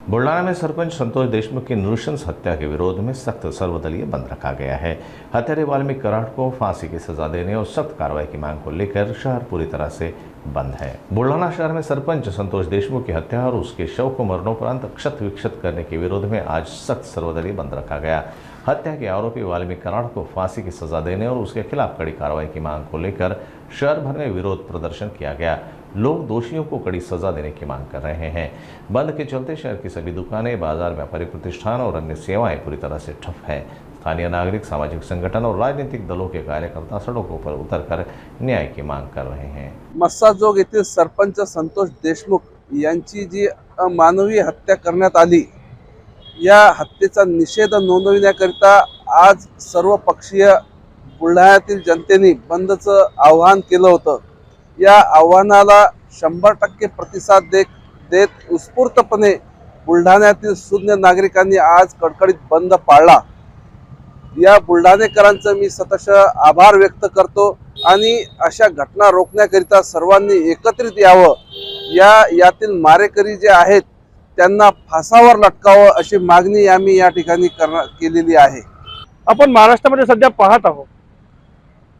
बुलढाना में सरपंच संतोष देशमुख की नृशंस हत्या के विरोध में सख्त सर्वदलीय बंद रखा गया है। हत्यारे वाल्मीकि कराड़ को फांसी की सजा देने और सख्त कार्रवाई की मांग को लेकर शहर पूरी तरह से बंद है। बुलढाना शहर में सरपंच संतोष देशमुख की हत्या और उसके शव को मरणोपरांत क्षत विक्षत करने के विरोध में आज सख्त सर्वदलीय बंद रखा गया। हत्या के आरोपी वाल्मीकि कराड़ को फांसी की सजा देने और उसके खिलाफ कड़ी कार्रवाई की मांग को लेकर शहर भर में विरोध प्रदर्शन किया गया। लोग दोषियों को कड़ी सजा देने की मांग कर रहे हैं। बंद के चलते शहर की सभी दुकानें, बाजार, व्यापारिक प्रतिष्ठान और अन्य सेवाएं पूरी तरह से ठप है। स्थानीय नागरिक, सामाजिक संगठन और राजनीतिक दलों के कार्यकर्ता सड़कों पर उतरकर न्याय की मांग कर रहे हैं। मस्साजोग येथील सरपंच संतोष देशमुख यांची जी अमानवी हत्या करण्यात आली, या हत्येचा निषेध नोंदविण्याकरिता आज सर्व पक्षीय बुलढाण्यातील जनतेने बंदचं आवाहन केलं होतं। या आव्हानाला 100% प्रतिसाद देत उत्स्फूर्तपणे बुलढाण्यातील सुज्ञ नागरिकांनी आज कडकडीत बंद पाळला। या बुलढाणेकरांचं मी सततः आभार व्यक्त करतो आणि अशा घटना रोखण्याकरिता सर्वांनी एकत्रित यावं। यातील मारेकरी जे आहेत त्यांना फासावर लटकावं अशी मागणी आम्ही या ठिकाणी केलेली आहे। आपण महाराष्ट्रामध्ये सध्या पाहत आहोत,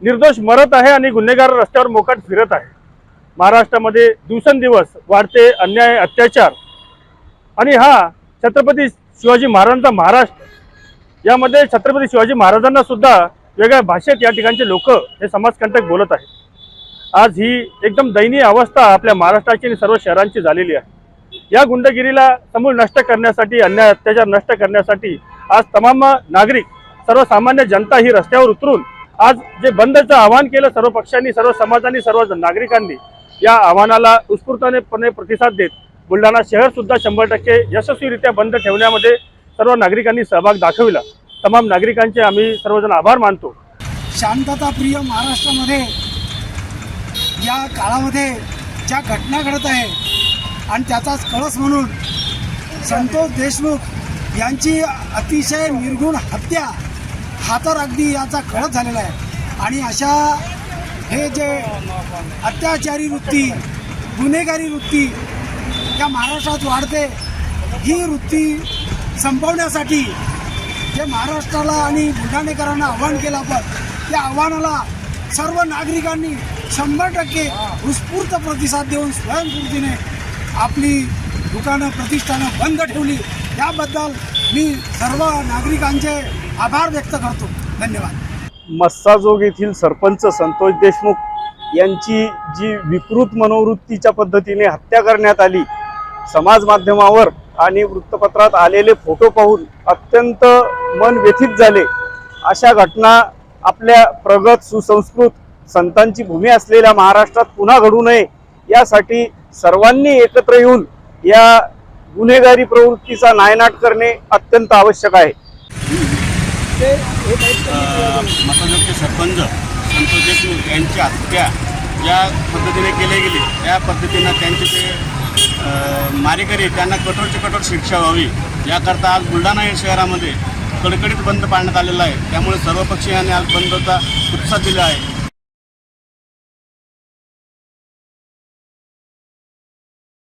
निर्दोष मरत आहे आणि गुन्हेगार रस्त्यावर मोकाट फिरत आहे। महाराष्ट्रामध्ये दिवसेंदिवस वाढते अन्याय, अत्याचार आणि हा छत्रपती शिवाजी महाराजांचा महाराष्ट्र, यामध्ये छत्रपती शिवाजी महाराजांना सुद्धा वेगळ्या भाषेत या ठिकाणचे लोक हे समाजकंटक बोलत आहेत। आज ही एकदम दयनीय अवस्था आपल्या महाराष्ट्राची आणि सर्व शहरांची झालेली आहे। या गुंडगिरीला समूळ नष्ट करण्यासाठी, अन्याय अत्याचार नष्ट करण्यासाठी आज तमाम नागरिक, सर्वसामान्य जनता ही रस्त्यावर उतरून आज जे बंदचं आवाहन केलं सर्व पक्षांनी, सर्व समाजांनी, सर्व नागरिकांनी, या आव्हानाला उत्स्फूर्तपणे प्रतिसाद देत बुलढाणा शहर सुद्धा 100% यशस्वीरित्या बंद ठेवण्यामध्ये सर्व नागरिकांनी सहभाग दाखविला। तमाम नागरिकांचे आम्ही सर्वजण आभार मानतो। शांतताप्रिय महाराष्ट्रामध्ये या काळामध्ये ज्या घटना घडत आहे आणि त्याचाच कळस म्हणून संतोष देशमुख यांची अतिशय निर्घृण हत्या हा तर अगदी याचा कळस झालेला आहे। आणि अशा हे जे अत्याचारी वृत्ती, गुन्हेगारी वृत्ती या महाराष्ट्रात वाढते, ही वृत्ती संपवण्यासाठी जे महाराष्ट्राला आणि बुलढाणेकरांना आव्हान केलं आपण, त्या आव्हानाला सर्व नागरिकांनी 100% उत्स्फूर्त प्रतिसाद देऊन स्वयंस्फूर्तीने आपली दुकानं, प्रतिष्ठानं बंद ठेवली। याबद्दल मी सर्व नागरिकांचे आभार व्यक्त करतो। धन्यवाद। मस्साजोग येथील सरपंच संतोष देशमुख यांची जी विकृत मनोवृत्तीच्या पद्धतीने हत्या करण्यात आली, समाज माध्यमावर आणि वृत्तपत्रात आलेले फोटो पाहून अत्यंत मन व्यथित झाले। अशा घटना आपल्या प्रगत, सुसंस्कृत, संतांची भूमी असलेल्या महाराष्ट्रात पुन्हा घडू नये, यासाठी सर्वांनी एकत्र येऊन या गुन्हेगारी प्रवृत्तीचा नायनाट करणे अत्यंत आवश्यक आहे। मस्साजोगचे सरपंच संतोष देशमुख यांची हत्या ज्या पद्धतीने केली गेली, त्या पद्धतीनं त्यांचे जे मारेकरी त्यांना कठोरची कठोर शिक्षा व्हावी, याकरता आज बुलढाणा शहरामध्ये कडकडीत बंद पाळण्यात आलेला आहे। त्यामुळे सर्व पक्षीयांनी आज बंदचा प्रतिसाद दिला आहे।